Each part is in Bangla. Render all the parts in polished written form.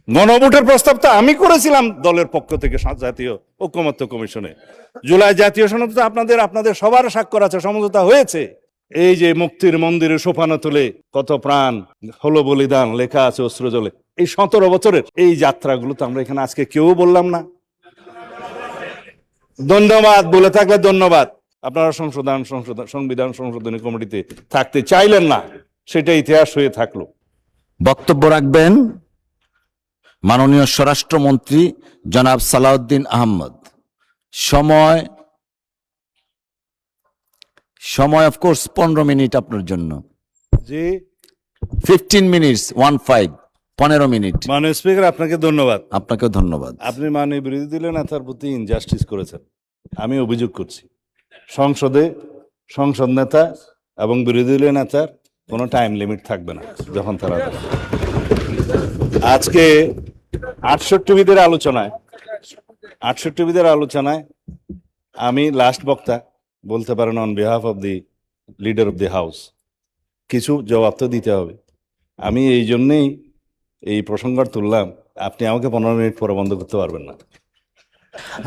গণভোটের প্রস্তাব তো আমি করেছিলাম দলের পক্ষ থেকে জাতীয় ঐকমত্য কমিশনে। জুলাই জাতীয় সনদ তো আপনাদের সবার স্বাক্ষর আছে, সমঝোতা হয়েছে। এই যে মুক্তির মন্দিরে সোপানো তুলে কত প্রাণ হলো বলিদান লেখা আছে অস্ত্র জলে, এই 17 বছরের এই যাত্রাগুলো তো আমরা এখানে আজকে কেউ বললাম না। ধন্যবাদ বলে থাকলে ধন্যবাদ। আপনারা সংবিধান সংশোধনী কমিটিতে থাকতে চাইলেন না, সেটা ইতিহাস হয়ে থাকলো। বক্তব্য রাখবেন মাননীয় স্বরাষ্ট্রমন্ত্রী জনাব সালাউদ্দিন আহমদ। সময় অফকোর্স 15 মিনিট আপনার জন্য। জি, 15 মিনিটস, 15 মিনিট। মাননীয় স্পিকার, আপনাকে ধন্যবাদ। আপনাকেও ধন্যবাদ। আপনি মাননীয় বিরোধী দলীয় নেতার প্রতি ইনজাস্টিস করেছেন। আমি অভিযোগ করছি, সংসদ নেতা এবং বিরোধী দলীয় নেতার কোনো টাইম লিমিট থাকবে না যখন তারা আজকে 68 বিদের আলোচনায় আমি লাস্ট বক্তা বলতে পারেন on behalf of the leader of the house, কিছু জবাব তো দিতে হবে। আমি এই জন্যেই এই প্রসঙ্গটা তুললাম। আপনি আমাকে 15 মিনিট পরে বন্ধ করতে পারবেন না।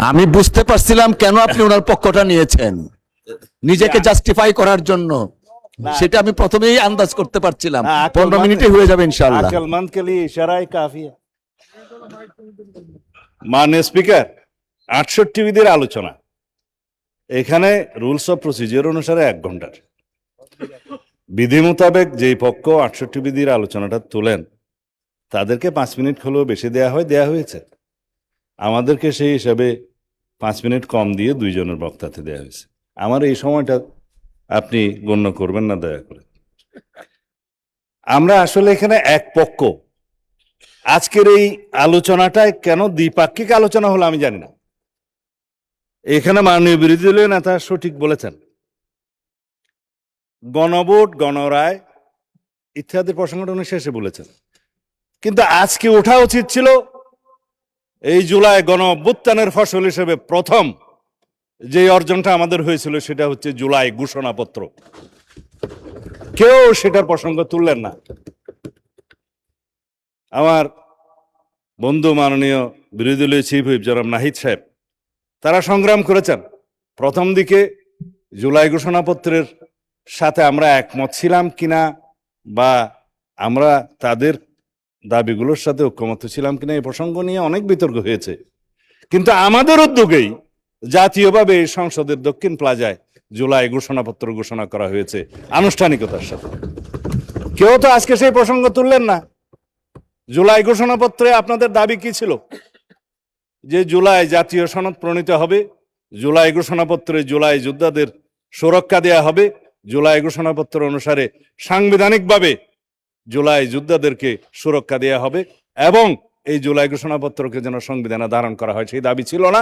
আমি বুঝতে পারছিলাম কেন আপনি ওনার পক্ষটা নিয়েছেন, নিজেকে জাস্টিফাই করার জন্য। সেটা আমি প্রথমেই আন্দাজ করতে পারছিলাম। 15 মিনিটে হয়ে যাবে ইনশাআল্লাহ। আকলমন্দ কে লিয়ে ইশারাই কাফি है। মাননীয় স্পিকার, 68 বিদের আলোচনা, এখানে রুলস অফ প্রসিজিওর অনুসারে 1 ঘন্টার বিধি মোতাবেক যেই পক্ষ 68 বিধির আলোচনাটা তোলেন তাদেরকে 5 মিনিট হলেও বেশি দেয়া হয়েছে। আমাদেরকে সেই হিসাবে 5 মিনিট কম দিয়ে 2 জনের বক্তাতে দেয়া হয়েছে। আমার এই সময়টা আপনি গণ্য করবেন না দয়া করে। আমরা আসলে এখানে এক পক্ষ। আজকের এই আলোচনাটায় কেন দ্বিপাক্ষিক আলোচনা হলো আমি জানি না। এখানে মাননীয় বিরোধী দলীয় নেতা সঠিক বলেছেন, গণভোট, গণরায় ইত্যাদি প্রসঙ্গটা উনি শেষে বলেছেন। কিন্তু আজকে ওঠা উচিত ছিল এই জুলাই গণ অভ্যুত্থানের ফসল হিসেবে প্রথম যে অর্জনটা আমাদের হয়েছিল সেটা হচ্ছে জুলাই ঘোষণাপত্র। কেউ সেটার প্রসঙ্গ তুললেন না। আমার বন্ধু মাননীয় বিরোধী দলীয় চিফ হুইপ জনাব নাহিদ সাহেব, তারা সংগ্রাম করেছেন। প্রথম দিকে জুলাই ঘোষণাপত্রের সাথে আমরা একমত ছিলাম কিনা বা আমরা তাদের দাবিগুলোর সাথে ঐক্যমত ছিলাম কিনা এই প্রসঙ্গ নিয়ে অনেক বিতর্ক হয়েছে। কিন্তু আমাদের উদ্যোগেই জাতীয়ভাবে সংসদের দক্ষিণ প্লাজায় জুলাই ঘোষণাপত্র ঘোষণা করা হয়েছে আনুষ্ঠানিকতার সাথে। কেউ তো আজকে সেই প্রসঙ্গ তুললেন না। জুলাই ঘোষণাপত্রে আপনাদের দাবি কি ছিল? যে জুলাই জাতীয় সনদ প্রণীত হবে, জুলাই ঘোষণাপত্রে জুলাই যোদ্ধাদের সুরক্ষা দেয়া হবে, জুলাই ঘোষণাপত্র অনুসারে সাংবিধানিকভাবে জুলাই যোদ্ধাদেরকে সুরক্ষা দেয়া হবে এবং এই জুলাই ঘোষণাপত্রকে যেন সংবিধানে ধারণ করা হয়, সেই দাবি ছিল না?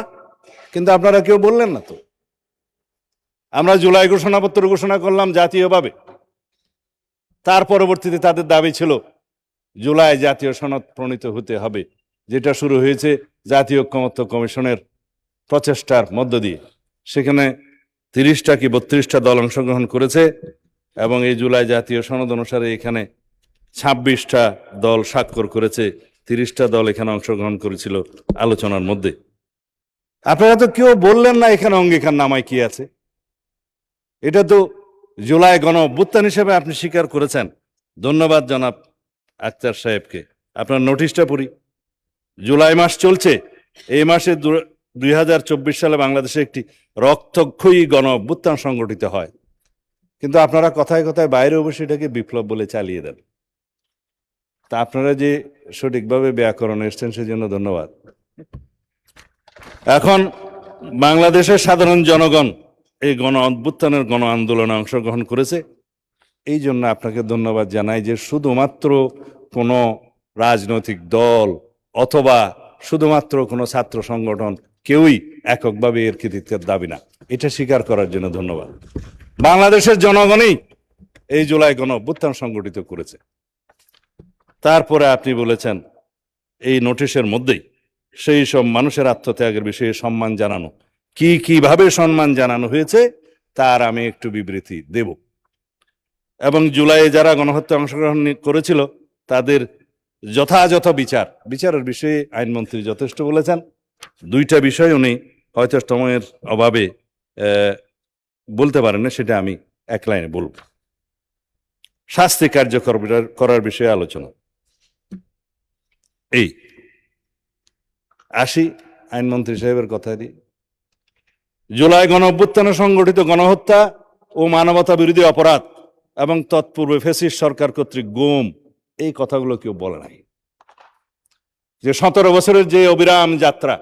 কিন্তু আপনারা কেউ বললেন না তো। আমরা জুলাই ঘোষণাপত্র ঘোষণা করলাম জাতীয়ভাবে, তার পরবর্তীতে তাদের দাবি ছিল জুলাই জাতীয় সনদ প্রণীত হতে হবে, যেটা শুরু হয়েছে জাতীয় ঐকমত্য কমিশনের প্রচেষ্টার মধ্য দিয়ে। সেখানে 30টা কি 32টা দল অংশগ্রহণ করেছে এবং এই জুলাই জাতীয় সনদ অনুসারে এখানে 26টা দল স্বাক্ষর করেছে, 30টা দল এখানে অংশগ্রহণ করেছিল আলোচনার মধ্যে। আপনারা তো কেউ বললেন না এখানে অঙ্গীকার নামায় কি আছে। এটা তো জুলাই গণ অভ্যুত্থান হিসেবে আপনি স্বীকার করেছেন। ধন্যবাদ জনাব আক্তার সাহেবকে। আপনার নোটিশটা পড়ি। জুলাই মাস চলছে, এই মাসে 2024 সালে বাংলাদেশে একটি রক্তক্ষয়ী গণ অভ্যুত্থান সংগঠিত হয়। কিন্তু আপনারা কথায় কথায় বাইরে অবশ্যই এটাকে বিপ্লব বলে চালিয়ে দেন। তা আপনারা যে সঠিকভাবে ব্যাকরণ এসছেন সেজন্য ধন্যবাদ। এখন বাংলাদেশের সাধারণ জনগণ এই গণ অভ্যুত্থানের গণ আন্দোলনে অংশগ্রহণ করেছে। এই জন্য আপনাকে ধন্যবাদ জানাই যে শুধুমাত্র কোনো রাজনৈতিক দল অথবা শুধুমাত্র কোনো ছাত্র সংগঠন কেউই এককভাবে এর কৃতিত্বের দাবি না, এটা স্বীকার করার জন্য ধন্যবাদ। বাংলাদেশের জনগণই এই জুলাই গণ অভ্যুত্থান সংগঠিত করেছে। তারপরে আপনি বলেছেন এই নোটিশের মধ্যেই সেই সব মানুষের আত্মত্যাগের বিষয়ে সম্মান জানানো, কিভাবে সম্মান জানানো হয়েছে তার আমি একটু বিবৃতি দেব। এবং জুলাইয়ে যারা গণহত্যা অংশগ্রহণ করেছিল তাদের যথাযথ বিচারের বিষয়ে আইনমন্ত্রী যথেষ্ট বলেছেন। দুইটা বিষয় উনি হয়তো সময়ের অভাবে বলতে পারেন না, সেটা আমি এক লাইনে বলব। শাস্তি কার্যকর করার বিষয়ে আলোচনা। এই আসি আইনমন্ত্রী সাহেবের কথা দিয়ে। জুলাই গণঅভ্যুত্থানে সংগঠিত গণহত্যা ও মানবতা বিরোধী অপরাধ এবং তৎপূর্বে ফ্যাসিস্ট সরকার কর্তৃক গুম, এই কথাগুলো কেউ বলে নাই। যে 17 বছরের যে অবিরাম যাত্রা,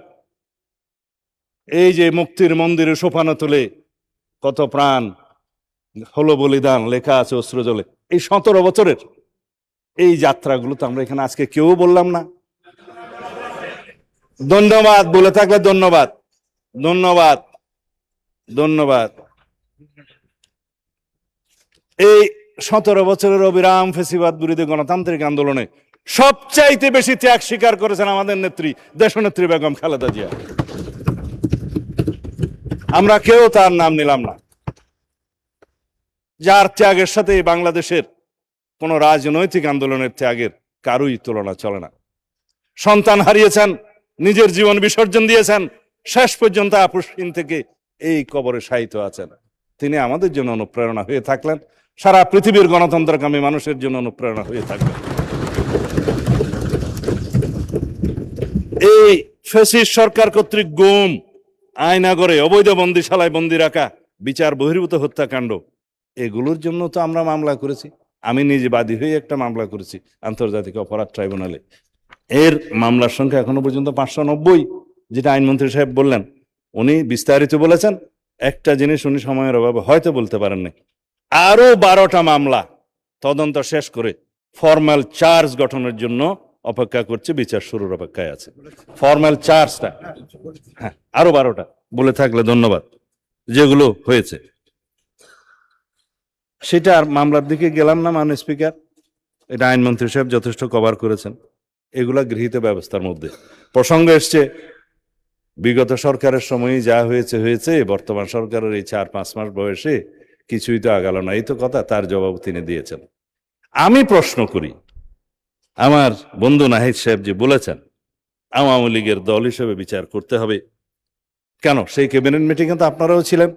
এই যে মুক্তির মন্দিরে সোপানো তুলে কত প্রাণ হলো বলিদান লেখা আছে অস্ত্র জলে, এই 17 বছরের এই যাত্রাগুলো তো আমরা এখানে আজকে কেউ বললাম না। ধন্যবাদ বলে থাকলে ধন্যবাদ, ধন্যবাদ, ধন্যবাদ। এই 17 বছরের অবিরাম ফেসিবাদ বিরোধী গণতান্ত্রিক আন্দোলনে সবচাইতে বেশি ত্যাগ স্বীকার করেছেন আমাদের নেত্রী, দেশনেত্রী বেগম খালেদা জিয়া। আমরা কেউ তার নাম নিলাম না, যার ত্যাগের সাথে বাংলাদেশের কোন রাজনৈতিক আন্দোলনের ত্যাগের কারোই তুলনা চলে না। সন্তান হারিয়েছেন, নিজের জীবন বিসর্জন দিয়েছেন, শেষ পর্যন্ত আপসহীন থেকে এই কবরে শায়িত আছেন। তিনি আমাদের জন্য অনুপ্রেরণা হয়ে থাকলেন, সারা পৃথিবীর গণতন্ত্রকামী মানুষের জন্য অনুপ্রেরণা হয়ে থাকলেন। এই ফ্যাসিস্ট সরকার কর্তৃক গুম, আয়নাগরে অবৈধ বন্দিশালায় বন্দি রাখা, বিচার বহির্ভূত হত্যাকাণ্ড, এগুলোর জন্য তো আমরা মামলা করেছি। আমি নিজে বাদী হয়ে একটা মামলা করেছি আন্তর্জাতিক অপরাধ ট্রাইব্যুনালে। এর মামলার সংখ্যা এখনো পর্যন্ত 590, যেটা আইনমন্ত্রী সাহেব বললেন। উনি বিস্তারিত বলেছেন, একটা জিনিস উনি সময়ের অভাবে হয়তো বলতে পারেননি, আরো 12টা মামলা তদন্ত শেষ করে ফর্মাল চার্জ গঠনের জন্য অপেক্ষা করছে, বিচার শুরুর অপেক্ষায় আছে। ফর্মাল চার্জটা, হ্যাঁ, আরো 12টা বলে থাকলে ধন্যবাদ, যেগুলো হয়েছে। সেটা আর মামলার দিকে গেলাম না, মাননীয় স্পিকার। এটা আইনমন্ত্রী সাহেব যথেষ্ট কভার করেছেন। এগুলা গৃহীত ব্যবস্থার মধ্যে প্রসঙ্গ এসছে, বিগত সরকারের সময় যা হয়েছে হয়েছে, বর্তমান সরকারের এই 4-5 মাস বয়সে কিছুই তো আগালো না, এই তো কথা। তার জবাব তিনি দিয়েছেন। আমি প্রশ্ন করি, আমার বন্ধু নাহিদ সাহেব যে বলেছেন আওয়ামী লীগের দল হিসেবে বিচার করতে হবে, কেন? সেই ক্যাবিনেট মিটিংয়ে তো আপনারাও ছিলেন,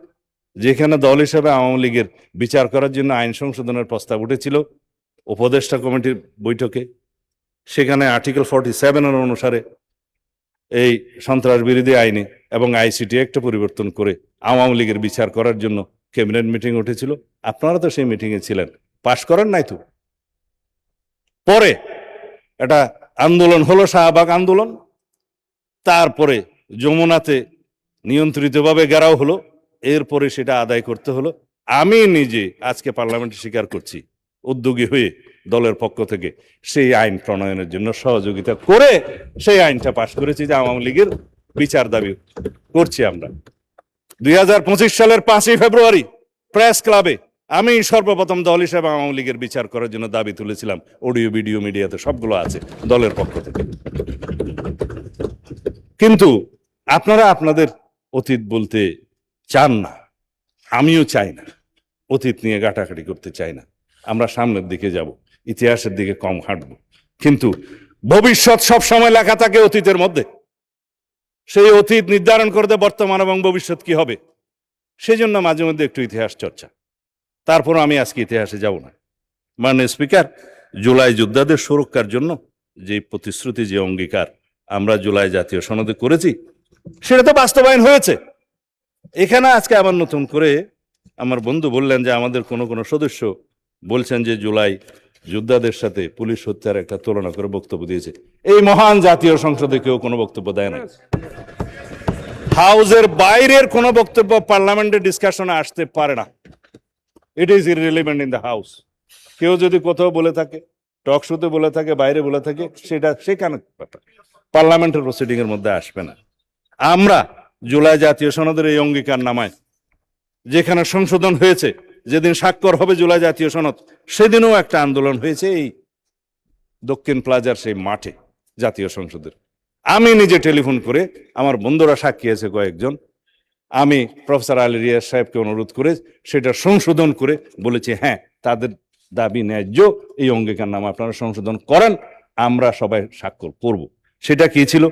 যেখানে দল হিসেবে আওয়ামী লীগের বিচার করার জন্য আইন সংশোধনের প্রস্তাব উঠেছিল উপদেষ্টা কমিটির বৈঠকে। সেখানে আর্টিকেল 47 অনুসারে এই সন্ত্রাস বিরোধী আইনে এবং আইসিটি একটা পরিবর্তন করে আওয়ামী লীগের বিচার করার জন্য ক্যাবিনেট মিটিং উঠেছিল। আপনারা তো সেই মিটিংয়ে ছিলেন, পাশ করেন নাই তো। পরে এটা আন্দোলন হলো, শাহবাগ আন্দোলন। তারপরে যমুনাতে নিয়ন্ত্রিতভাবে ঘেরাও হলো, এরপরে সেটা আদায় করতে হলো। আমি নিজে আজকে পার্লামেন্টে স্বীকার করছি, উদ্যোগী হয়ে দলের পক্ষ থেকে সেই আইন প্রণয়নের জন্য সহযোগিতা করে সেই আইনটা পাশ করেছি, যে আওয়ামী লীগের বিচার দাবি করছি আমরা। 2025 সালের 5ই ফেব্রুয়ারি প্রেস ক্লাবে আমি সর্বপ্রথম দল হিসেবে আওয়ামী লীগের বিচার করার জন্য দাবি তুলেছিলাম। অডিও ভিডিও মিডিয়াতে সবগুলো আছে দলের পক্ষ থেকে। কিন্তু আপনারা আপনাদের অতীত বলতে চান না, আমিও চাই না, অতীত নিয়ে ঘাটাঘাটি করতে চাই না। আমরা সামনের দিকে যাব, ইতিহাসের দিকে কম হাঁটব। কিন্তু ভবিষ্যৎ সব সময় লেখা থাকে অতীতের মধ্যে। সেই অতীত নির্ধারণ করতে বর্তমান এবং ভবিষ্যৎ কি হবে, সেই জন্য মাঝে মধ্যে একটু ইতিহাস চর্চা। তারপর আমি আজকে ইতিহাসে যাব না। মাননীয় স্পিকার, জুলাই যোদ্ধাদের সুরক্ষার জন্য যে প্রতিশ্রুতি, যে অঙ্গীকার আমরা জুলাই জাতীয় সনদে করেছি, সেটা তো বাস্তবায়ন হয়েছে। এখানে আজকে আবার নতুন করে আমার বন্ধু বললেন যে আমাদের কোনো সদস্য বলছেন যে জুলাই যোদ্ধাদের সাথে পুলিশ হত্যার একটা তুলনা করে বক্তব্য দিয়েছে। এই মহান জাতীয় সংসদে কেউ কোনো বক্তব্য দেয় না। হাউসের বাইরের কোনো বক্তব্য পার্লামেন্টের ডিসকাশনে আসতে পারে না। It is irrelevant in the house. কেউ যদি কোথাও বলে থাকে, টক শোতে বলে থাকে, বাইরে বলে থাকে, সেটা সেখানে পার্লামেন্টের প্রসিডিং এর মধ্যে আসবে না। আমরা জুলাই জাতীয় সনদের এই অঙ্গীকার নামায় যেখানে সংশোধন হয়েছে, যেদিন স্বাক্ষর হবে জুলাই জাতীয় সনদ, সেদিনও একটা আন্দোলন হয়েছে এই দক্ষিণ প্লাজার সেই মাঠে জাতীয় সংসদের। আমি নিজে টেলিফোন করে, আমার বন্ধুরা সাক্ষী আছে কয়েকজন, আমি প্রফেসর আলী রিয়াজ সাহেবকে অনুরোধ করে সেটা সংশোধন করে বলেছি, হ্যাঁ তাদের দাবি ন্যায্য, এই অঙ্গীকার নামা আপনারা সংশোধন করেন, আমরা সবাই স্বাক্ষর করব। সেটা কি ছিল?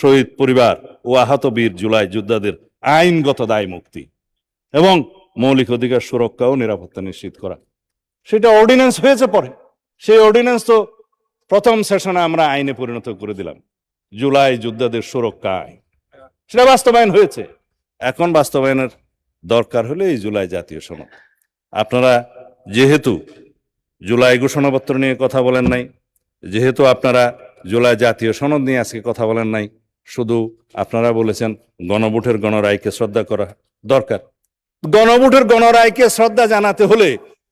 শহীদ পরিবার ও আহত বীর জুলাই যোদ্ধাদের আইনগত দায় মুক্তি এবং মৌলিক অধিকার সুরক্ষা ও নিরাপত্তা নিশ্চিত করা। সেটা অর্ডিন্যান্স হয়েছে পরে। সেই অর্ডিন্যান্স তো প্রথম সেশনে আমরা আইনে পরিণত করে দিলাম, জুলাই যোদ্ধাদের সুরক্ষা আইন। সেটা বাস্তবায়ন হয়েছে। এখন বাস্তবায়নের দরকার হলে এই জুলাই জাতীয় সনদ। আপনারা যেহেতু জুলাই ঘোষণাপত্র নিয়ে কথা বলেন নাই, যেহেতু আপনারা জুলাই জাতীয় সনদ নিয়ে আজকে কথা বলেন নাই, শুধু আপনারা বলেছেন গণভোটের গণরায়কে শ্রদ্ধা করা দরকার। গণভোটের গণরায়কে শ্রদ্ধা জানাতে হলে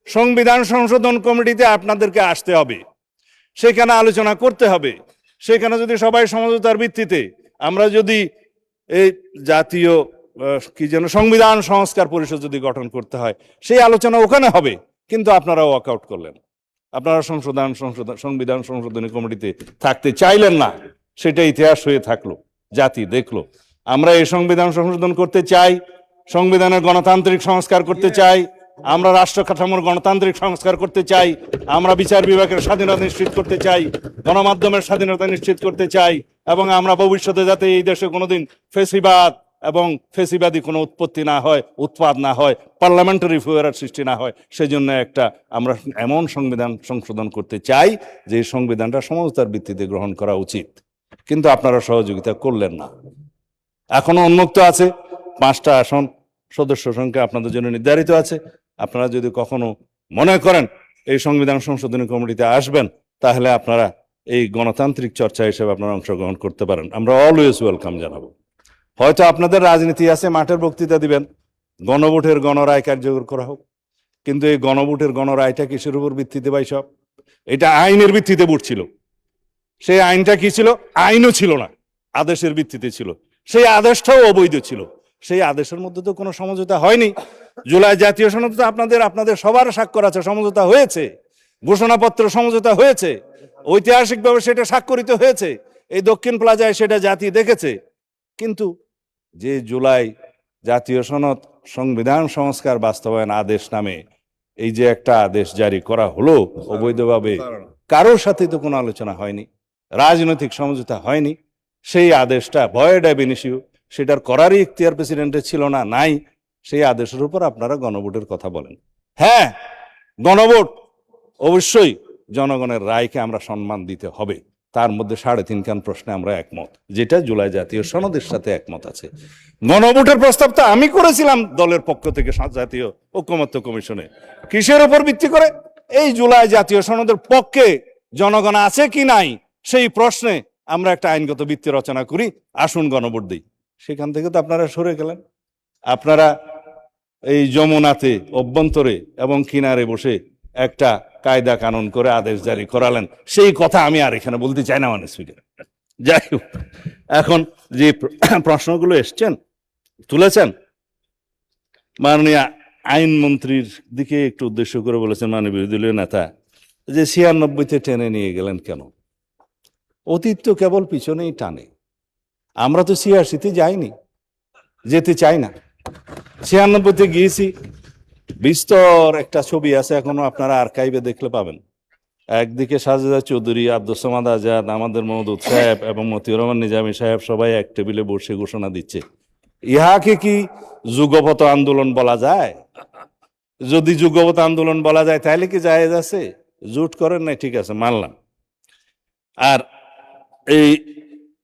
সংবিধান সংশোধন কমিটিতে আপনাদেরকে আসতে হবে, সেখানে আলোচনা করতে হবে। সেখানে যদি সবাই সমঝোতার ভিত্তিতে আমরা যদি এই জাতীয় কি যেন সংবিধান সংস্কার পরিষদ যদি গঠন করতে হয়, সেই আলোচনা ওখানে হবে। কিন্তু আপনারা ওয়াকআউট করলেন, আপনারা সংবিধান সংশোধনী কমিটিতে থাকতে চাইলেন না। সেটা ইতিহাস হয়ে থাকলো, জাতি দেখলো। আমরা এই সংবিধান সংশোধন করতে চাই, সংবিধানের গণতান্ত্রিক সংস্কার করতে চাই, আমরা রাষ্ট্র কাঠামোর গণতান্ত্রিক সংস্কার করতে চাই, আমরা বিচার বিভাগের স্বাধীনতা নিশ্চিত করতে চাই, গণমাধ্যমের স্বাধীনতা নিশ্চিত করতে চাই, এবং আমরা ভবিষ্যতে যাতে এই দেশে কোনোদিন ফেসিবাদ এবং ফেসিবাদী কোনো উৎপত্তি না হয়, উৎপাদ না হয়, পার্লামেন্টারি ফুয়ারার সৃষ্টি না হয়, সেজন্য আমরা এমন সংবিধান সংশোধন করতে চাই যে এই সংবিধানটা সমঝোতার ভিত্তিতে গ্রহণ করা উচিত। কিন্তু আপনারা সহযোগিতা করলেন না। এখনো উন্মুক্ত আছে 5টা আসন, সদস্য সংখ্যা আপনাদের জন্য নির্ধারিত আছে। আপনারা যদি কখনো মনে করেন এই সংবিধান সংশোধনী কমিটিতে আসবেন, তাহলে আপনারা এই গণতান্ত্রিক চর্চা হিসেবে আপনারা অংশগ্রহণ করতে পারেন। আমরা অলওয়েজ ওয়েলকাম জানাবো। হয়তো আপনাদের রাজনীতি আছে, মাঠের বক্তৃতা দিবেন, গণভোটের গণরায় কার্যকর করা হোক। কিন্তু এই গণভোটের গণরায়টা কিসের উপর ভিত্তিতে ভাই? সব এটা আইনের ভিত্তিতে ভোট ছিল। সেই আইনটা কি ছিল? আইনও ছিল না, আদেশের ভিত্তিতে ছিল। সেই আদেশটাও অবৈধ ছিল। সেই আদেশের মধ্যে তো কোনো সমঝোতা হয়নি। জুলাই জাতীয় সনদ তো আপনাদের সবার স্বাক্ষর আছে, সমঝোতা হয়েছে। ঘোষণাপত্র সমঝোতা হয়েছে, ঐতিহাসিকভাবে সেটা স্বাক্ষরিত হয়েছে। এই দক্ষিণ প্লাজায় সেটা জাতি দেখেছে। কিন্তু যে জুলাই জাতীয় সনদ সংবিধান সংস্কার বাস্তবায়ন আদেশ নামে এই যে একটা আদেশ জারি করা হলো অবৈধভাবে, কারোর সাথে তো কোনো আলোচনা হয়নি, রাজনৈতিক সমঝোতা হয়নি। সেই আদেশটা ভয়েড অ্যাব ইনিশিও, সেটার করারই ইখতিয়ার প্রেসিডেন্টের ছিল না, নাই। সেই আদেশের উপর আপনারা গণভোটের কথা বলেন। হ্যাঁ, গণভোট অবশ্যই জনগণের রায়কে আমরা সম্মান দিতে হবে। তার মধ্যে 3.5 কান প্রশ্নে আমরা একমত, যেটা জুলাই জাতীয় সনদের সাথে একমত আছে। গণভোটের প্রস্তাব তো আমি করেছিলাম দলের পক্ষ থেকে জাতীয় ঐকমত্য কমিশনে। কিসের উপর ভিত্তি করে? এই জুলাই জাতীয় সনদের পক্ষে জনগণ আছে কি নাই সেই প্রশ্নে আমরা একটা আইনগত ভিত্তি রচনা করি, আসুন গণভোট দিই। সেখান থেকে তো আপনারা সরে গেলেন। আপনারা এই যমুনাতে অভ্যন্তরে এবং কিনারে বসে একটা কায়দা কানুন করে আদেশ জারি করালেন। সেই কথা আমি আর এখানে বলতে চাই না, মানে স্পিকার। যাই হোক, এখন যে প্রশ্নগুলো তুলেছেন, মাননীয় আইনমন্ত্রীর দিকে একটু উদ্দেশ্য করে বলেছেন মাননীয় বিরোধী দলীয় নেতা, যে 96-তে টেনে নিয়ে গেলেন কেন? অতীত তো কেবল পিছনেই টানে। আমরা তো 86-তে যাইনি, যেতে চাই না। 96-তে গিয়েছি, বিস্তর একটা ছবি আছে, এখনো আপনারা আর্কাইভে দেখলে পাবেন। একদিকে সাজেদা চৌধুরী, আব্দুস সামাদ আজাদ, আমাদের মওদুদ সাহেব এবং মতিউর রহমান নিজামী সাহেব সবাই এক টেবিলে বসে ঘোষণা দিচ্ছে। ইহাকে কি যুগপৎ আন্দোলন বলা যায়? যদি যুগপৎ আন্দোলন বলা যায় তাহলে কি জায়েজ আছে? জুট করেন নাই, ঠিক আছে, মানলাম। আর এই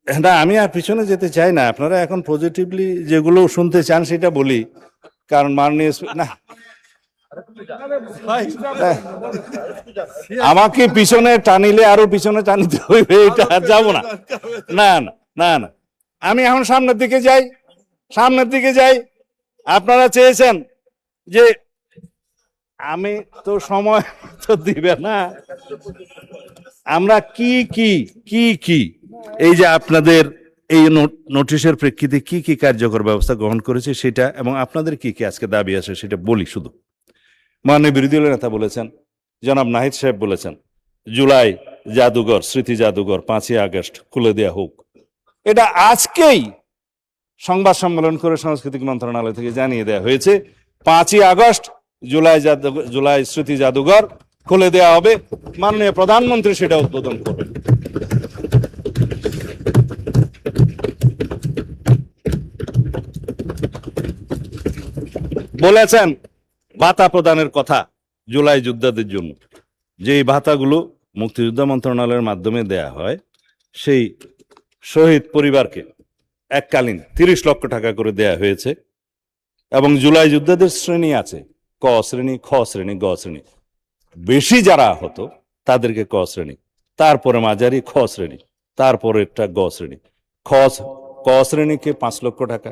না, আমি আর পিছনে যেতে চাই না। আপনারা এখন পজিটিভলি যেগুলো শুনতে চান সেটা বলি, কারণ মাননীয় না, আমাকে পিছনে টানিলে আরো পিছনে টানিতে হইবে, এটা আর যাবো না। না না না না, আমি এখন সামনের দিকে যাই। আপনারা চেয়েছেন যে আমি তো সময় তো দিবে না। আমরা কি এই যে আপনাদের এই নোটিশের প্রেক্ষিতে কি কার্যকর ব্যবস্থা গ্রহণ করেছে সেটা, এবং আপনাদের কি আজকে দাবি আছে সেটা বলি শুধু। মাননীয় বিরোধী দলের নেতা বলেছেন, জনাব নাহিদ সাহেব বলেছেন, জুলাই জাদুঘর, স্মৃতি জাদুঘর 5ই আগস্ট খুলে দেয়া হোক। এটা আজকেই সংবাদ সম্মেলন করে সাংস্কৃতিক মন্ত্রণালয় থেকে জানিয়ে দেওয়া হয়েছে 5ই আগস্ট জুলাই স্মৃতি জাদুঘর খুলে দেওয়া হবে। মাননীয় প্রধানমন্ত্রী সেটা উদ্বোধন করবেন। বলেছেন ভাতা প্রদানের কথা জুলাই যোদ্ধাদের জন্য, যে এই ভাতাগুলো মুক্তিযোদ্ধা মন্ত্রণালয়ের মাধ্যমে দেয়া হয়, সেই শহীদ পরিবারকে এককালীন 30 লক্ষ টাকা করে দেয়া হয়েছে। এবং জুলাই যোদ্ধাদের শ্রেণী আছে, ক শ্রেণী, খ শ্রেণী, গ শ্রেণী। বেশি যারা আহত তাদেরকে ক শ্রেণী, তারপরে মাঝারি খ শ্রেণী, তারপরে একটা গ শ্রেণী। ক শ্রেণীকে 5 লক্ষ টাকা,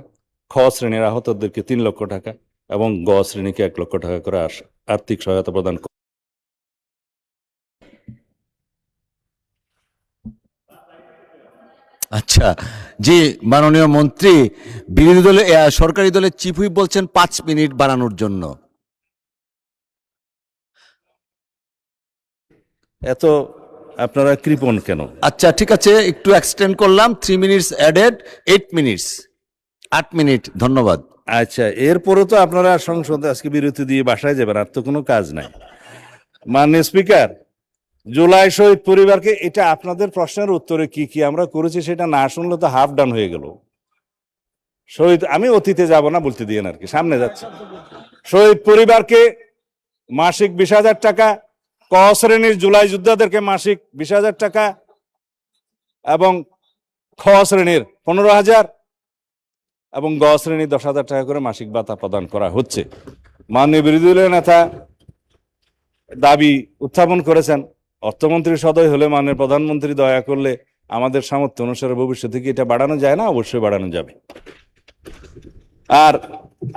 খ শ্রেণীর আহতদেরকে 3 লক্ষ টাকা এবং গ শ্রেণীকে 1 লক্ষ টাকা করে আর্থিক সহায়তা প্রদান করে। আচ্ছা, জি মাননীয় মন্ত্রী, বিরোধী দলে সরকারি দলের চিফ হুইপ বলছেন 5 মিনিট বাড়ানোর জন্য। এত আপনারা কৃপণ কেন? আচ্ছা ঠিক আছে, একটু এক্সটেন্ড করলাম, 3 মিনিটস অ্যাডেড, 8 মিনিটস, 8 মিনিট, ধন্যবাদ। আচ্ছা, এরপরে তো আপনারা সংসদে আজকে বিরতি দিয়ে বাসায় যাবেন, আর তো কোনো কাজ নাই। মাননীয় স্পিকার, জুলাই শহীদ পরিবারকে, এটা আপনাদের প্রশ্নের উত্তরে কি কি আমরা করেছি সেটা না শুনলে তো হাফ ডান হয়ে গেল। শহীদ, আমি অতীতে যাব না, বলতে দিয়ে আর কি, সামনে যাচ্ছে। শহীদ পরিবারকে মাসিক 20,000 টাকা, ক শ্রেণীর জুলাই যোদ্ধাদেরকে মাসিক 20,000 টাকা এবং খ শ্রেণীর 15,000 এবং গ শ্রেণীর 10,000 টাকা করে মাসিক ভাতা প্রদান করা হচ্ছে। মাননীয় বিরোধী দলীয় নেতা দাবি উত্থাপন করেছেন, অর্থমন্ত্রী সদয় হলে মাননীয় প্রধানমন্ত্রী দয়া করলে আমাদের সামর্থ্য অনুসারে ভবিষ্যতে কি এটা বাড়ানো যায় না? অবশ্যই বাড়ানো যাবে। আর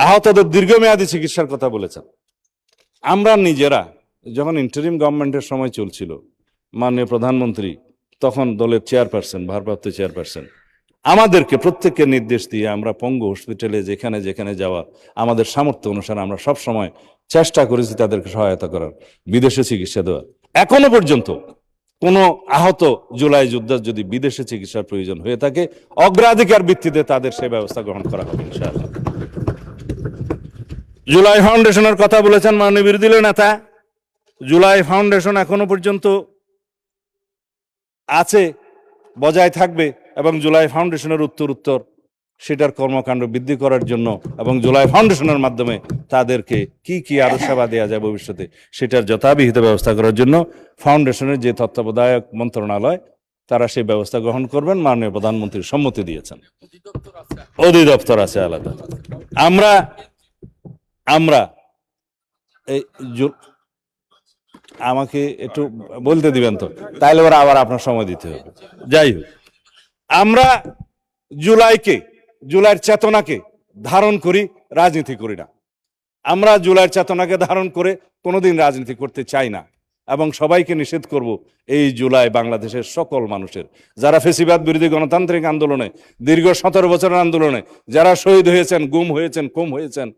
আহতদের দীর্ঘমেয়াদী চিকিৎসার কথা বলেছেন। আমরা নিজেরা যখন ইন্টারিম গভর্নমেন্টের সময় চলছিল, মাননীয় প্রধানমন্ত্রী তখন দলের চেয়ারপারসন, ভারপ্রাপ্ত চেয়ারপারসন, আমাদেরকে প্রত্যেককে নির্দেশ দিয়ে আমরা পঙ্গু হসপিটালে যেখানে যেখানে যাওয়া আমাদের সামর্থ্য অনুসারে আমরা সব সময় চেষ্টা করেছি তাদেরকে সহায়তা করার, বিদেশে চিকিৎসা দেওয়ার। এখনো পর্যন্ত কোনো আহত জুলাই যোদ্ধা যদি বিদেশে চিকিৎসার প্রয়োজন হয়ে থাকে, অগ্রাধিকার ভিত্তিতে তাদের সেই ব্যবস্থা গ্রহণ করা হবে ইনশাআল্লাহ। জুলাই ফাউন্ডেশনের কথা বলেছেন মাননীয় বিরোধী দলীয় নেতা। জুলাই ফাউন্ডেশন এখনো পর্যন্ত আছে, বজায় থাকবে এবং জুলাই ফাউন্ডেশনের উত্তর সেটার কর্মকাণ্ড বৃদ্ধি করার জন্য এবং জুলাই ফাউন্ডেশনের মাধ্যমে তাদেরকে কি কি আরো সেবা দেওয়া যায় ভবিষ্যতে সেটার যথাবিহিত ব্যবস্থা করার জন্য ফাউন্ডেশনের যে তত্ত্বাবধায়ক মন্ত্রণালয়, তারা সেই ব্যবস্থা গ্রহণ করবেন। মাননীয় প্রধানমন্ত্রীর সম্মতি দিয়েছেন, অধিদপ্তর আছে আলাদা। আমরা এই আমাকে একটু বলতে দিবেন তো, তাইলে ওরা আবার আপনার সময় দিতে হবে। যাই হোক, আমরা জুলাইয়ের চেতনাকে ধারণ করি, রাজনীতি করি না। আমরা জুলাইয়ের চেতনাকে ধারণ করে কোনোদিন রাজনীতি করতে চাই না এবং সবাইকে নিষেধ করব এই জুলাই বাংলাদেশের সকল মানুষের, যারা ফেসিবাদ বিরোধী গণতান্ত্রিক আন্দোলনে দীর্ঘ 17 বছরের আন্দোলনে যারা শহীদ হয়েছেন, গুম হয়েছেন,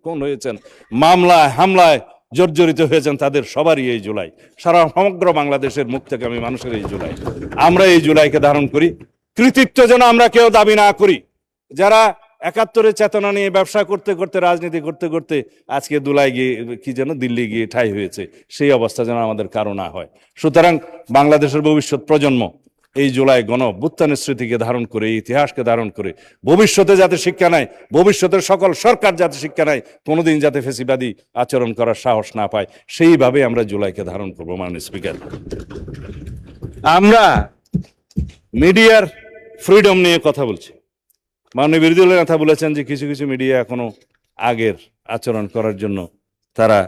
খুন হয়েছেন, মামলায় হামলায় জর্জরিত হয়েছেন, তাদের সবারই এই জুলাই, সারা সমগ্র বাংলাদেশের মুক্তিকামী মানুষের এই জুলাই। আমরা এই জুলাইকে ধারণ করি। কৃতিত্ব যেন আমরা কেউ দাবি না করি। যারা 71-এর চেতনা নিয়ে ব্যবসা করতে করতে, রাজনীতি করতে করতে আজকে দুলাই গিয়ে কি যেন দিল্লি গিয়ে ঠাঁই হয়েছে, সেই অবস্থা যেন আমাদের কারো না হয়। সুতরাং বাংলাদেশের ভবিষ্যৎ প্রজন্ম এই জুলাই গণ অভ্যুত্থানের স্মৃতিকে ধারণ করে, এই ইতিহাসকে ধারণ করে ভবিষ্যতে যাতে শিক্ষা নেয়, ভবিষ্যতের সকল সরকার যাতে শিক্ষা নেয়, কোনোদিন যাতে ফেসিবাদী আচরণ করার সাহস না পায়, সেইভাবে আমরা জুলাইকে ধারণ করবো। মাননীয় স্পিকার, আমরা মিডিয়ার ফ্রিডম নিয়ে কথা বলছি। মাননীয় বিরোধী দলের নেতা বলেছেন যে কিছু কিছু মিডিয়া এখনো আগের আচরণ করার জন্য তারা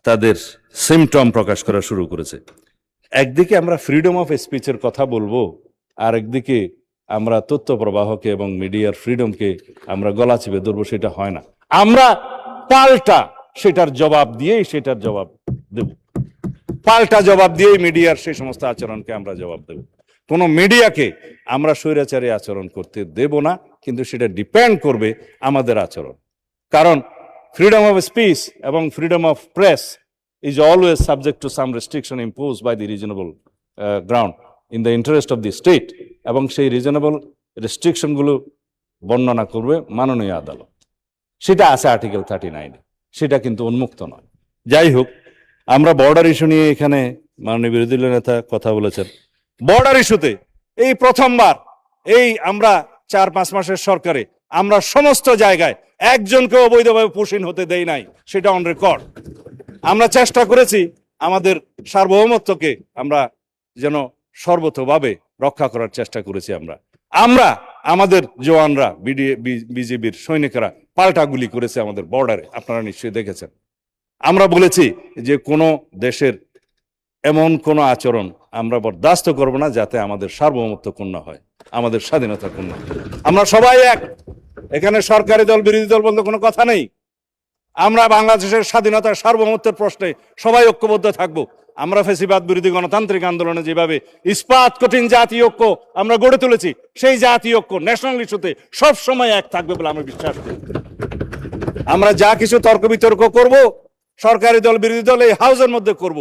তাদের সিমটম প্রকাশ করা শুরু করেছে। একদিকে আমরা ফ্রিডম অফ স্পিচের কথা বলবো, আর একদিকে আমরা তথ্য প্রবাহকে এবং মিডিয়ার ফ্রিডমকে আমরা গলা চিপে ধরবো, সেটা হয় না। আমরা পাল্টা সেটার জবাব দিয়েই দেব, পাল্টা জবাব দিয়েই মিডিয়ার সেই সমস্ত আচরণকে আমরা জবাব দেব। কোনো মিডিয়াকে আমরা স্বৈরাচারী আচরণ করতে দেব না, কিন্তু সেটা ডিপেন্ড করবে আমাদের আচরণ। কারণ ফ্রিডম অফ স্পিচ এবং freedom of press is always subject to some restriction imposed by the reasonable ground in the interest of the state, এবং সেই রিজনেবল রেস্ট্রিকশনগুলো বর্ণনা করবে মাননীয় আদালত। সেটা আছে আর্টিকেল 39, সেটা কিন্তু উন্মুক্ত নয়। যাই হোক, আমরা বর্ডার ইস্যু নিয়ে এখানে মাননীয় বিরোধী দলীয় নেতা কথা বলেছেন। বর্ডার ইস্যুতে এই প্রথমবার এই আমরা 4-5 মাসের সরকারে আমরা সমস্ত জায়গায় একজনকে অবৈধভাবে পুষিন হতে দেই নাই, সেটা অন রেকর্ড। আমরা চেষ্টা করেছি আমাদের সার্বভৌমত্বকে আমরা যেন সর্বতোভাবে রক্ষা করার চেষ্টা করেছি। আমরা আমাদের জওয়ানরা বিজিবির সৈনিকেরা পাল্টা গুলি করেছে আমাদের বর্ডারে, আপনারা নিশ্চয়ই দেখেছেন। আমরা বলেছি যে কোনো দেশের এমন কোনো আচরণ আমরা বরদাস্ত করব না যাতে আমাদের সার্বভৌমত্ব ক্ষুণ্ণ হয়, আমাদের স্বাধীনতা ক্ষুণ্ণ হয়। আমরা সবাই এক, এখানে সরকারি দল বিরোধী দল বলতে কোনো কথা নেই। আমরা বাংলাদেশের স্বাধীনতার সার্বভৌমত্বের প্রশ্নে সবাই ঐক্যবদ্ধ থাকব। আমরা ফ্যাসিবাদ বিরোধী গণতান্ত্রিক আন্দোলনে যেভাবে ইস্পাত কঠিন জাতীয় ঐক্য আমরা গড়ে তুলেছি, সেই জাতীয় ঐক্য ন্যাশনাল ইস্যুতে সবসময় এক থাকবে বলে আমি বিশ্বাস করি। আমরা যা কিছু তর্ক বিতর্ক করব, সরকারি দল বিরোধী দল এই হাউসের মধ্যে করব,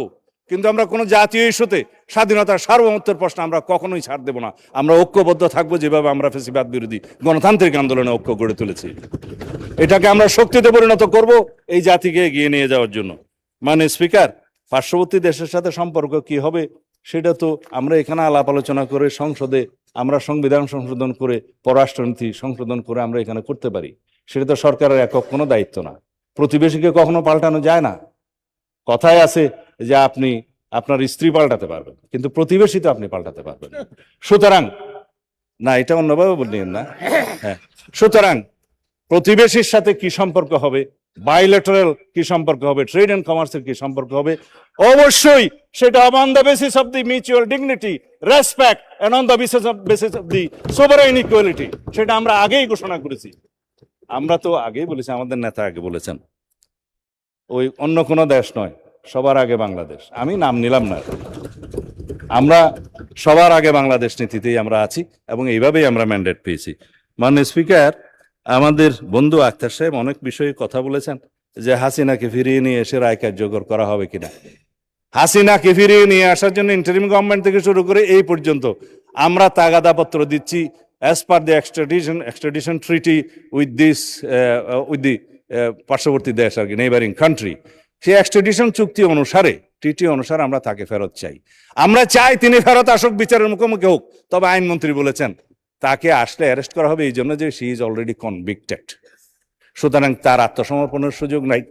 কিন্তু আমরা কোনো জাতীয় ইস্যুতে স্বাধীনতার সার্বভৌমত্বের প্রশ্ন আমরা কখনোই ছাড় দেব না। আমরা ঐক্যবদ্ধ থাকবো যেভাবে আমরা ফ্যাসিবাদ বিরোধী গণতান্ত্রিক আন্দোলনে ঐক্য গড়ে তুলেছি। এটাকে আমরা শক্তিতে পরিণত করব এই জাতিকে এগিয়ে নিয়ে যাওয়ার জন্য। মানে স্পিকার, পার্শ্ববর্তী দেশের সাথে সম্পর্ক কি হবে সেটা তো আমরা এখানে আলাপ আলোচনা করে সংসদে আমরা সংবিধান সংশোধন করে পররাষ্ট্রনীতি সংশোধন করে আমরা এখানে করতে পারি। সেটা তো সরকারের একক কোনো দায়িত্ব না। প্রতিবেশীকে কখনো পাল্টানো যায় না। কথায় আছে যে আপনি আপনার স্ত্রী পাল্টাতে পারবেন, কিন্তু প্রতিবেশী তো আপনি পাল্টাতে পারবেন। সুতরাং না, এটা অন্যভাবে বললেন না। হ্যাঁ, সুতরাং প্রতিবেশীর সাথে কি সম্পর্ক হবে, বাইলেটারাল কি সম্পর্ক হবে, ট্রেড এন্ড কমার্সের কি সম্পর্ক হবে, অবশ্যই সেটা on the basis of the mutual dignity, respect and on the basis of the sovereign equality, সেটা আমরা আগেই ঘোষণা করেছি। আমরা তো আগেই বলেছি, আমাদের নেতা আগে বলেছেন, ওই অন্য কোনো দেশ নয়, সবার আগে বাংলাদেশ। আমি নাম নিলাম না, আমরা সবার আগে বাংলাদেশ নীতিতেই আমরা আছি এবং এইভাবেই আমরা ম্যান্ডেট পেয়েছি। মাননীয় স্পিকার, আমাদের বন্ধু আখতার সাহেব অনেক বিষয়ে কথা বলেছেন যে হাসিনাকে ফিরিয়ে নিয়ে এসে রায় কার্যকর করা হবে কিনা। হাসিনাকে ফিরিয়ে নিয়ে আসার জন্য ইন্টারিম গভর্নমেন্ট থেকে শুরু করে এই পর্যন্ত আমরা তাগাদাপত্র দিচ্ছি as per the extradition treaty with the পার্শ্ববর্তী দেশ আর কি, নেইবারিং কান্ট্রি। সেই এক্সট্রাডিশন চুক্তি অনুসারে, টিটি অনুসারে আমরা তাকে ফেরত চাই। আমরা চাই তিনি ফেরত আসুক, বিচারের মুখোমুখি হোক। তবে আইনমন্ত্রী বলেছেন তাকে আসলে অ্যারেস্ট করা হবে এই জন্য যে শি ইজ অলরেডি কনভিক্টেড, সুতরাং তার আত্মসমর্পণের সুযোগ নাই।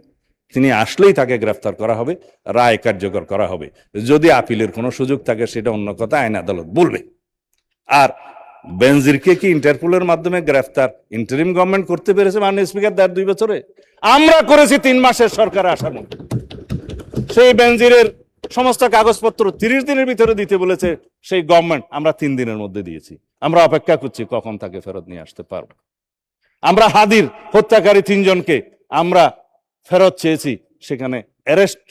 তিনি আসলেই তাকে গ্রেফতার করা হবে, রায় কার্যকর করা হবে। যদি আপিলের কোনো সুযোগ থাকে সেটা অন্য কথা, আইন আদালত বলবে। আর বেনজিরকে কি ইন্টারপোলের মাধ্যমে গ্রেফতার ইন্টারিম গভর্নমেন্ট করতে পেরেছে মাননীয় স্পিকার 2 বছরে? আমরা করেছি 3 মাসের সরকার আসার মধ্যে। সেই বেনজিরের সমস্ত কাগজপত্র 30 দিনের ভিতরে দিতে বলেছে সেই গভর্নমেন্ট, আমরা 3 দিনের মধ্যে দিয়েছি। আমরা অপেক্ষা করছি কখন তাকে ফেরত নিয়ে আসতে পারবো। আমরা হাদির হত্যাকারী 3 জনকে আমরা ফেরত চেয়েছি, সেখানে অ্যারেস্ট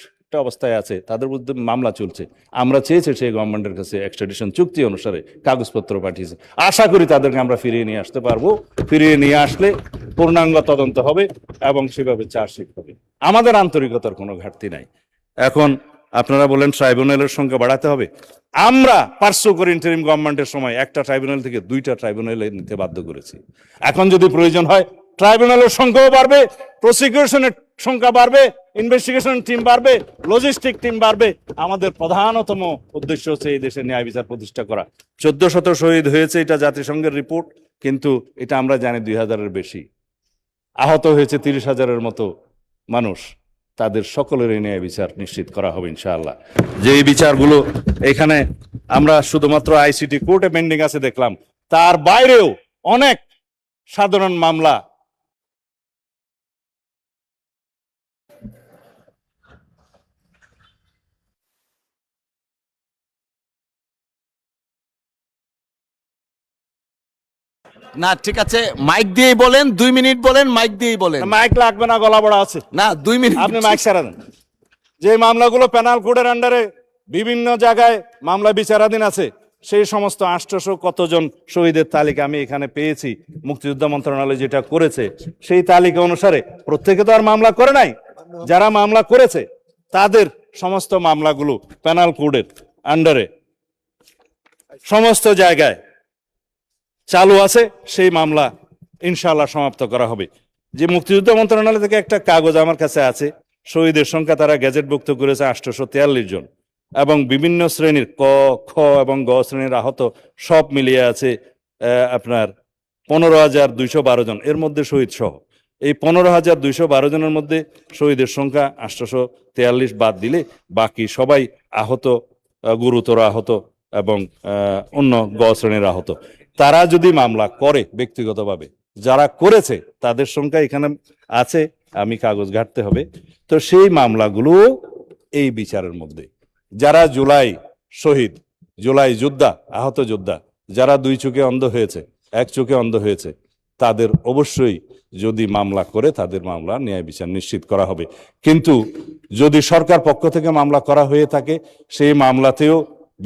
অবস্থায় আছে, তাদের বিরুদ্ধে মামলা চলছে। আমরা চেয়েছি সেই গভর্নমেন্টের কাছে এক্সট্রাডিশন চুক্তি অনুসারে কাগজপত্র পাঠিয়েছে। আশা করি তাদেরকে আমরা ফিরিয়ে নিয়ে আসতে পারবো। ফিরিয়ে নিয়ে আসলে পূর্ণাঙ্গ তদন্ত হবে এবং সেভাবে চার্জশিট হবে। আমাদের আন্তরিকতার কোনো ঘাটতি নাই। এখন আপনারা বলেন ট্রাইব্যুনালের সংখ্যা বাড়াতে হবে। আমরা পার্শ্ব করে ইন্টারিম গভর্নমেন্টের সময় একটা ট্রাইব্যুনাল থেকে 2টা ট্রাইব্যুনালে নিতে বাধ্য করেছি। এখন যদি প্রয়োজন হয় ট্রাইব্যুনালের সংখ্যাও বাড়বে, প্রসিকিউশনের সংখ্যা বাড়বে, ইনভেস্টিগেশন টিম বাড়বে, লজিস্টিক টিম বাড়বে। আমাদের প্রধানতম উদ্দেশ্য হচ্ছে এই দেশে ন্যায় বিচার প্রতিষ্ঠা করা। 1400 শহীদ হয়েছে, এটা জাতিসংঘের রিপোর্ট, কিন্তু এটা আমরা জানি 2000-এর বেশি। আহত হয়েছে 30,000-এর মতো মানুষ। তাদের সকলের ন্যায় বিচার নিশ্চিত করা হবে ইনশাআল্লাহ। যে বিচারগুলো এখানে আমরা শুধুমাত্র আইসিটি কোর্টে পেন্ডিং আছে দেখলাম, তার বাইরেও অনেক সাধারণ মামলা না, ঠিক আছে, মাইক দিয়েই বলেন, 2 মিনিট বলেন, মাইক দিয়েই বলেন। মাইক লাগবে না, গলা বড়া আছে। না, 2 মিনিট আপনি মাইক ছাড়া দেন। যে মামলাগুলো পেনাল কোডের আন্ডারে বিভিন্ন জায়গায় মামলা বিচারাধীন আছে, সেই সমস্ত 800 কতজন শহীদের তালিকা আমি এখানে পেয়েছি। মুক্তিযোদ্ধা মন্ত্রণালয় যেটা করেছে সেই তালিকা অনুসারে প্রত্যেকে তো আর মামলা করে নাই। যারা মামলা করেছে তাদের সমস্ত মামলাগুলো পেনাল কোডের আন্ডারে সমস্ত জায়গায় চালু আছে। সেই মামলা ইনশাআল্লাহ সমাপ্ত করা হবে। যে মুক্তিযুদ্ধ মন্ত্রণালয় থেকে একটা কাগজ আমার কাছে আছে, শহীদের সংখ্যা তারা গেজেটভুক্ত করেছে 843 জন, এবং বিভিন্ন শ্রেণীর ক, খ এবং গ শ্রেণীর আহত সব মিলিয়ে আছে আপনার 15,212 জন, এর মধ্যে শহীদ সহ এই 15,212 জনের মধ্যে শহীদের সংখ্যা 843 বাদ দিলে বাকি সবাই আহত, গুরুতর আহত এবং অন্য গ শ্রেণীর আহত। তারা যদি মামলা করে ব্যক্তিগতভাবে, যারা করেছে তাদের সংখ্যা এখানে আছে, আমি কাগজ ঘাঁটতে হবে, তো সেই মামলাগুলো এই বিচারের মধ্যে। যারা জুলাই শহীদ, জুলাই যোদ্ধা, আহত যোদ্ধা, যারা 2 চোখে অন্ধ হয়েছে, 1 চোখে অন্ধ হয়েছে, তাদের অবশ্যই যদি মামলা করে তাদের মামলা ন্যায় বিচার নিশ্চিত করা হবে। কিন্তু যদি সরকার পক্ষ থেকে মামলা করা হয়ে থাকে, সেই মামলাতেও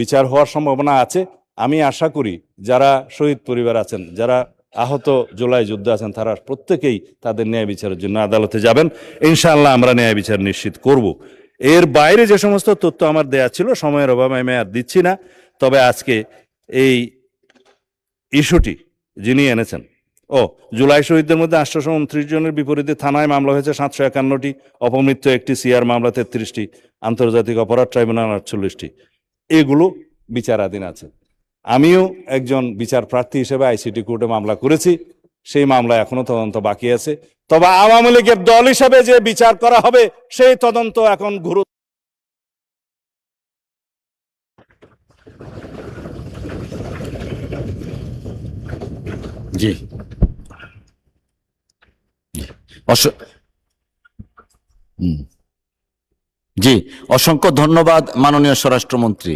বিচার হওয়ার সম্ভাবনা আছে। আমি আশা করি যারা শহীদ পরিবার আছেন, যারা আহত জুলাই যোদ্ধা আছেন, তারা প্রত্যেকেই তাদের ন্যায় বিচারের জন্য আদালতে যাবেন। ইনশাআল্লাহ আমরা ন্যায় বিচার নিশ্চিত করব। এর বাইরে যে সমস্ত তথ্য আমার দেয়া ছিল, সময়ের অভাবে আমি আর দিচ্ছি না। তবে আজকে এই ইস্যুটি যিনি এনেছেন, জুলাই শহীদদের মধ্যে 829 জনের বিপরীতে থানায় মামলা হয়েছে 751টি, অপমৃত্যু 1টি, সিআর মামলা 33টি, আন্তর্জাতিক অপরাধ ট্রাইব্যুনাল 48টি, এগুলো বিচারাধীন আছে। আমিও একজন বিচার প্রার্থী হিসেবে আইসিটি কোর্টে মামলা করেছি, সেই মামলা এখনো তদন্ত বাকি আছে। তবে আওয়ামী লীগের দল হিসেবে যে বিচার করা হবে সেই তদন্ত এখন জি জি, অসংখ্য ধন্যবাদ মাননীয় স্বরাষ্ট্রমন্ত্রী।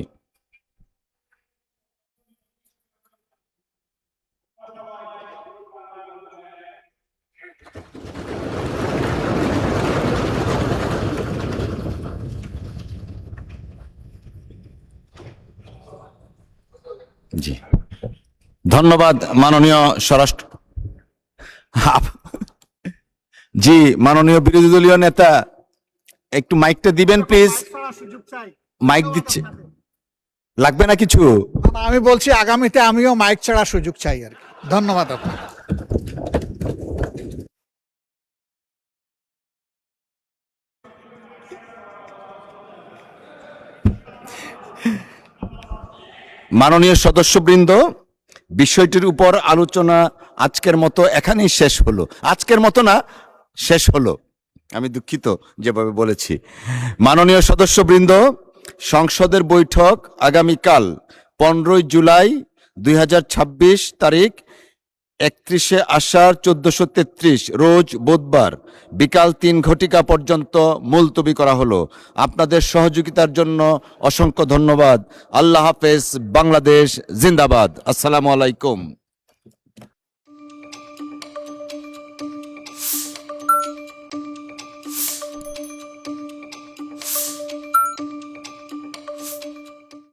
জি, ধন্যবাদ মাননীয় স্বরাষ্ট্র। জি, মাননীয় বিরোধী দলীয় নেতা একটু মাইকটা দিবেন প্লিজ। মাইক দিচ্ছে, লাগবে না কিছু? আমি বলছি আগামীতে আমিও মাইক ছাড়া সুযোগ চাই আর কি। ধন্যবাদ আপনাকে। মাননীয় সদস্যবৃন্দ, বিষয়টির উপর আলোচনা আজকের মতো এখানেই শেষ হলো। আজকের মতো না, শেষ হলো, আমি দুঃখিত যেভাবে বলেছি। মাননীয় সদস্যবৃন্দ, সংসদের বৈঠক আগামীকাল 15 জুলাই 2026 তারিখ 31 আষাঢ় 1433 রোজ বুধবার বিকাল 3 ঘটিকা পর্যন্ত মুলতবি করা হলো। আপনাদের সহযোগিতার জন্য অসংখ্য ধন্যবাদ। আল্লাহ হাফেজ। বাংলাদেশ জিন্দাবাদ। আসসালামু আলাইকুম।